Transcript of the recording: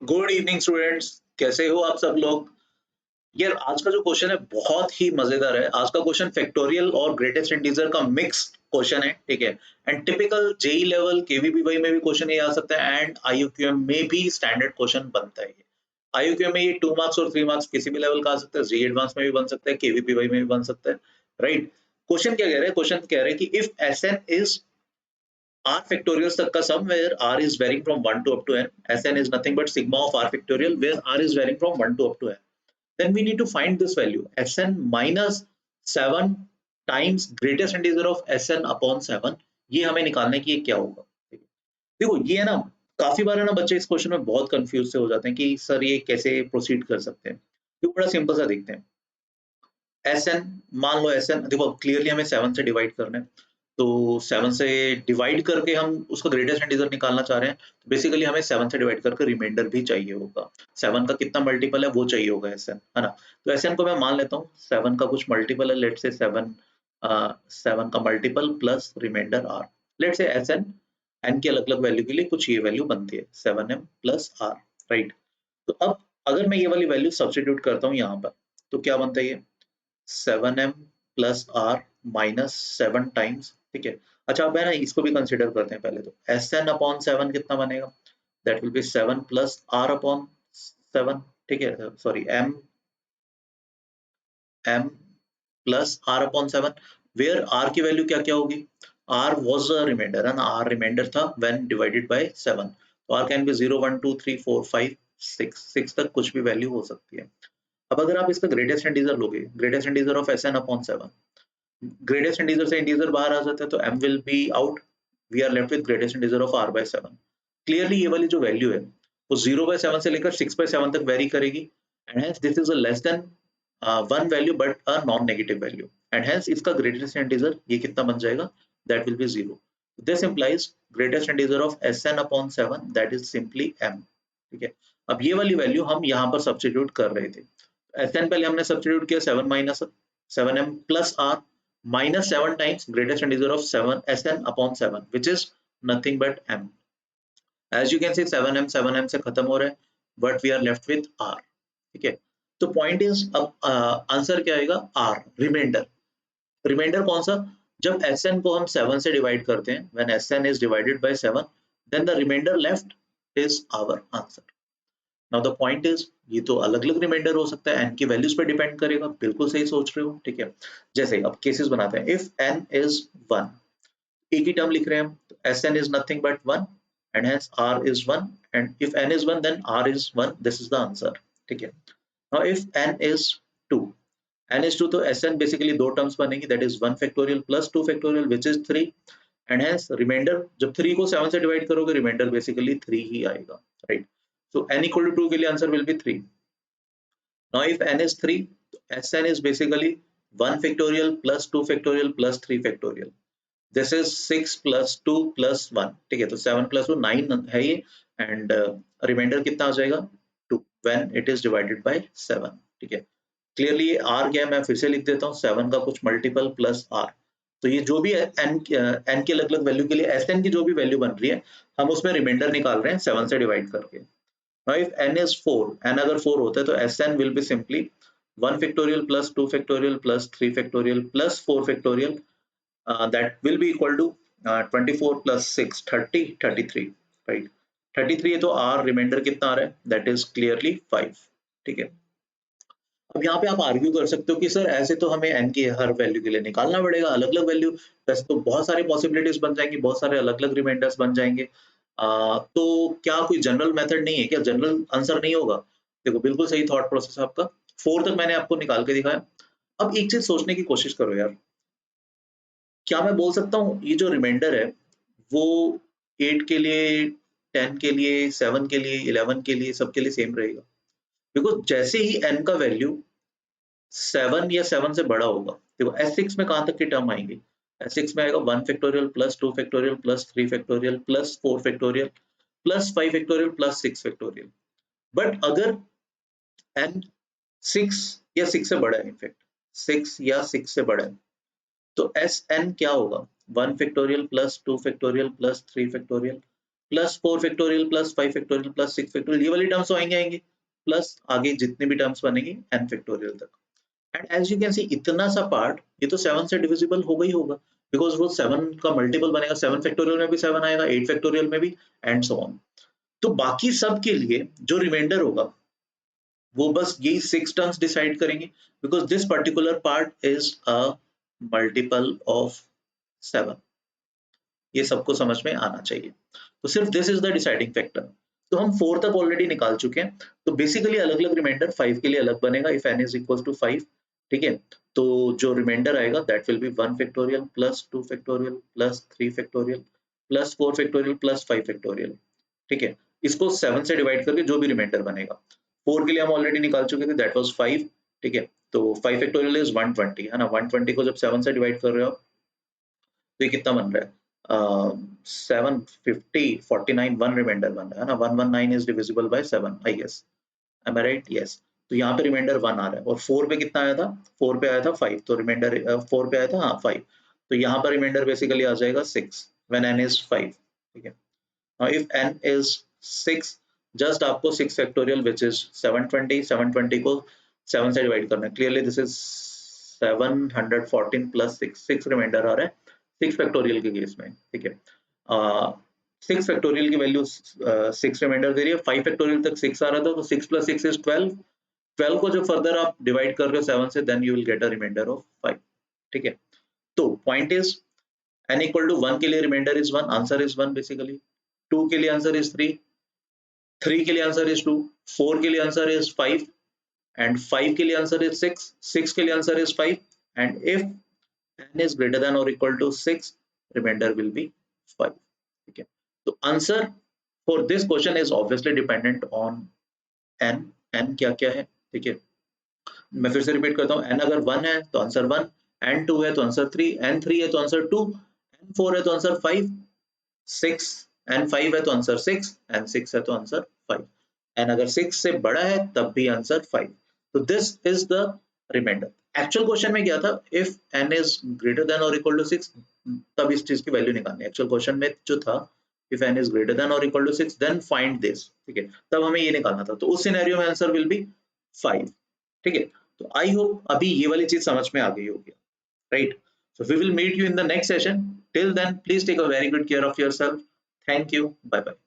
Good evening students, कैसे हो आप सब लोग। यार आज का जो क्वेश्चन है बहुत ही मजेदार है। आज का क्वेश्चन फैक्टोरियल और ग्रेटेस्ट इंटीजर का मिक्स क्वेश्चन है, ठीक है। And typical JEE level KVPY में भी क्वेश्चन ये आ सकता है एंड आईयूक्यूएम में भी स्टैंडर्ड क्वेश्चन बनता है। आईयूक्यूएम में ये 2 मार्क्स और 3 मार्क्स किसी भी लेवल का आ सकता है, जेई एडवांस में भी बन सकता है, केवीपीवाई में भी बन सकता है, राइट। क्वेश्चन क्या कह रहे हैं, क्वेश्चन कह रहे हैं कि if SN is R factorials तक का sum where R is varying from 1 to up to n. Sn is nothing but sigma of R factorial where R is varying from 1 to up to n. Then we need to find this value Sn minus 7 times greatest integer of Sn upon 7. ये हमें निकालना है कि ये क्या होगा। देखो ये है ना, काफी बार है ना बच्चे इस क्वेश्चन में बहुत कंफ्यूज से हो जाते हैं कि सर ये कैसे प्रोसीड कर सकते हैं। ये बड़ा सिंपल सा देखते हैं। Sn मान लो Sn देखो क्लियरली हमें 7 से डिवाइड करना है, तो 7 से डिवाइड करके हम उसका ग्रेटेस्ट इंटीजर निकालना चाह रहे हैं, तो बेसिकली हमें 7 से डिवाइड करके रिमाइंडर भी चाहिए होगा। 7 का कितना मल्टीपल है वो चाहिए होगा Sn, है ना। तो Sn को मैं मान लेता हूँ 7 का कुछ मल्टीपल है, लेट्स से 7 का multiple plus remainder r। Let's say Sn n की अलग अलग वैल्यू के लिए कुछ ये वैल्यू बनती है 7m प्लस r, राइट। तो अब अगर मैं ये वाली वैल्यू सब्स्टिट्यूट करता हूँ यहाँ पर, तो क्या बनता है ये 7m plus r minus 7 times, ठीक है। अच्छा अब है ना इसको भी कंसिडर करते हैं पहले। तो Sn अपॉन 7 कितना बनेगा, that will be 7 plus r upon 7, ठीक है। Sorry m plus r upon 7 where r की वैल्यू क्या क्या होगी, r वाज अ रिमाइंडर है ना, r रिमाइंडर था व्हेन डिवाइडेड बाय 7। तो r कैन बी 0 1 2 3 4 5 6 तक कुछ भी वैल्यू हो सकती है। अब अगर आप इसका ग्रेटेस्ट इंटीजर लोगे, greatest integer of Sn upon 7, greatest integer से इंटीजर बाहर आ जाता है तो m will be out, we are left with greatest integer of r by 7। Clearly ये वाली जो वैल्यू है वो 0 by 7 से लेकर 6 by 7 तक वेरी करेगी and hence this is a less than one value but a non negative value and hence इसका ग्रेटेस्ट इंटीजर ये कितना बन जाएगा, that will B 0। This implies greatest integer of Sn upon 7 that is simply m, ठीक है। अब ये वाली वैल्यू हम यहाँ पर सब्स्टिट्यूट कर रहे थे। Sn पहले हमने सब्स्टिट्यूट किया 7 minus 7m plus r minus 7 times greatest integer of 7 Sn upon 7 which is nothing but m. As you can see 7m से खत्म हो रहा है but we are left with r, ठीक है। तो पॉइंट इज अब आंसर क्या आएगा, r रिमाइंडर। रिमाइंडर कौन सा, जब Sn को हम 7 से डिवाइड करते हैं, when Sn is divided by 7 then the remainder left is our answer. Now the point is ये तो अलग अलग रिमाइंडर हो सकता है, n की वैल्यूज पे डिपेंड करेगा, बिल्कुल सही सोच रहे हो, ठीक है। जैसे अब केसेस बनाते हैं, इफ n इज 1, एक ही टर्म लिख रहे हैं हम, तो Sn is nothing but 1 and hence r is 1 and if n is 1 then r is 1, this is the answer, ठीक है। now if n is 2, n is 2 तो Sn बेसिकली दो टर्म्स बनेगी, that is 1 factorial plus 2 factorial which is 3 and hence remainder जब 3 को 7 से divide करोगे reminder basically 3 ही आएगा, right. so n equal to 2 के लिए answer will be 3। now if n is 3, Sn is basically 1 factorial plus 2 factorial plus 3 factorial, this is 6 plus 2 plus 1, ठीक है। तो 7 plus 2 9 है ये एंड रिमाइंडर कितना आ जाएगा 2 when it is divided by 7, ठीक है। क्लियरली ये r क्या है मैं फिर से लिख देता हूँ, 7 का कुछ मल्टीपल प्लस r। तो ये जो भी n की अलग अलग वैल्यू के लिए Sn की जो भी वैल्यू बन रही है हम उसमें रिमाइंडर निकाल रहे हैं 7 से डिवाइड करके। Now if n is 4, n अगर 4 होता है तो Sn will be simply 1 factorial plus 2 factorial plus 3 factorial plus 4 factorial, that will be equal to 24 plus 6 30 33, right। 33 है तो r रिमाइंडर कितना आ रहा है, that is clearly 5, ठीक है। अब यहाँ पे आप आर्ग्यू कर सकते हो कि सर ऐसे तो हमें n की हर वैल्यू के लिए निकालना पड़ेगा अलग अलग वैल्यू, वैसे तो बहुत सारी पॉसिबिलिटीज बन जाएंगी, बहुत सारे अलग अलग रिमाइंडर्स बन जाएंगे। तो क्या कोई जनरल मेथड नहीं है क्या, जनरल आंसर नहीं होगा। देखो बिल्कुल सही थॉट प्रोसेस आपका, 4 तक मैंने आपको निकाल के दिखाया। अब एक चीज सोचने की कोशिश करो यार, क्या मैं बोल सकता हूँ ये जो रिमाइंडर है वो 8 के लिए, 10 के लिए, 7 के लिए, 11 के लिए, सबके लिए सेम रहेगा। बिकॉज जैसे ही n का वैल्यू 7 या 7 से बड़ा होगा, देखो S6 में कहां तक की टर्म आएंगी, S6 में आएगा 1 factorial plus 2 factorial plus 3 factorial plus 4 factorial plus 5 factorial plus 6 factorial. But अगर n 6 या 6 से बड़ा है, इनफैक्ट 6 या 6 से बड़ा है, तो Sn क्या होगा 1 factorial plus 2 factorial plus 3 factorial plus 4 factorial plus 5 factorial plus 6 factorial, ये वाली टर्म्स तो आएंगे प्लस आगे जितने भी टर्म्स बनेंगे n फैक्टोरियल तक। And as you can see इतना सा पार्ट ये तो 7 से डिविजिबल होगा ही होगा, बिकॉज वो 7 का मल्टीपल बनेगा, 7 फैक्टोरियल में भी 7 आएगा, 8 फैक्टोरियल में भी, एंड सो ऑन। तो बाकी सब के लिए जो रिमाइंडर होगा वो बस यही 6 टर्म्स डिसाइड करेंगे, because this particular part is a multiple of 7। ये सबको समझ में आना चाहिए। तो सिर्फ this is the deciding factor. तो हम 4 तक ऑलरेडी निकाल चुके हैं। तो बेसिकली अलग अलग रिमाइंडर 5 के लिए अलग बनेगा if n is equal to 5। ठीक है, तो जो रिमाइंडर आएगा that will be 1 factorial plus 2 factorial plus 3 factorial plus 4 factorial plus 5 factorial. ठीक है, इसको 7 से डिवाइड करके जो भी रिमाइंडर बनेगा, 4 के लिए हम ऑलरेडी निकाल चुके थे, दैट वाज 5। ठीक है, तो 5 फैक्टोरियल इज 120 है ना, 120 को जब 7 से डिवाइड कर रहे हो तो ये कितना बन रहा है, 750 49 वन रिमाइंडर बन रहा है ना, 119 is divisible by 7 I guess, am I right? Yes. तो यहाँ पे रिमाइंडर 1 आ रहा है और 4 पे कितना आया था, 4 पे आया था 5, तो रिमाइंडर 4 पे आया था हाँ 5, तो यहाँ पर रिमाइंडर बेसिकली आ जाएगा 6 व्हेन n इज 5। ठीक है, now if n is 6, just आपको 6 फैक्टोरियल which is 720, 720 को 7 से डिवाइड करना है, clearly this is 714 plus 6, 6 remainder आ रहा है 6 फैक्टोरियल के केस में। ठीक है, 6 फैक्टोरियल की वैल्यू 6 रिमाइंडर दे रही है, 5 फैक्टोरियल तक 6 आ रहा था, तो 6 प्लस 6 इज 12, 12 को जो फर्दर आप डिवाइड कर रहे हो 7 से, then you will get a remainder of 5। ठीक है, तो point is n equal to 1 के लिए remainder is 1, answer is 1 basically, 2 के लिए आंसर इज 3, 3 के लिए आंसर इज 2, 4 के लिए आंसर इज 5 एंड 5 के लिए आंसर इज 6, 6 के लिए answer is 5 and if n is greater than or equal to 6, remainder will be 5। ठीक है, तो answer for this question is obviously dependent on n, n क्या क्या है। ठीक है, मैं फिर से रिपीट करता हूँ, n अगर 1 है तो आंसर 1, n 2 है तो आंसर 3, n 3 है तो आंसर 2, n 4 है तो आंसर 5, 6 n 5 है तो आंसर 6, n 6 है तो आंसर 5, n अगर 6 से बड़ा है तब भी आंसर 5। तो this is the remainder. Actual question में क्या था, if n is greater than और इक्वल टू 6, तब इस चीज की वैल्यू निकालनी है। एक्चुअल क्वेश्चन में जो था if n is greater than और equal to 6 then find this. ठीक है, तब हमें ये निकालना था, तो उस सिनेरियो में आंसर विल बी 5। ठीक है, तो आई होप अभी ये वाली चीज समझ में आ गई होगी, right? So we will meet you in the next session. Till then, please take a very good care of yourself. Thank you. Bye bye.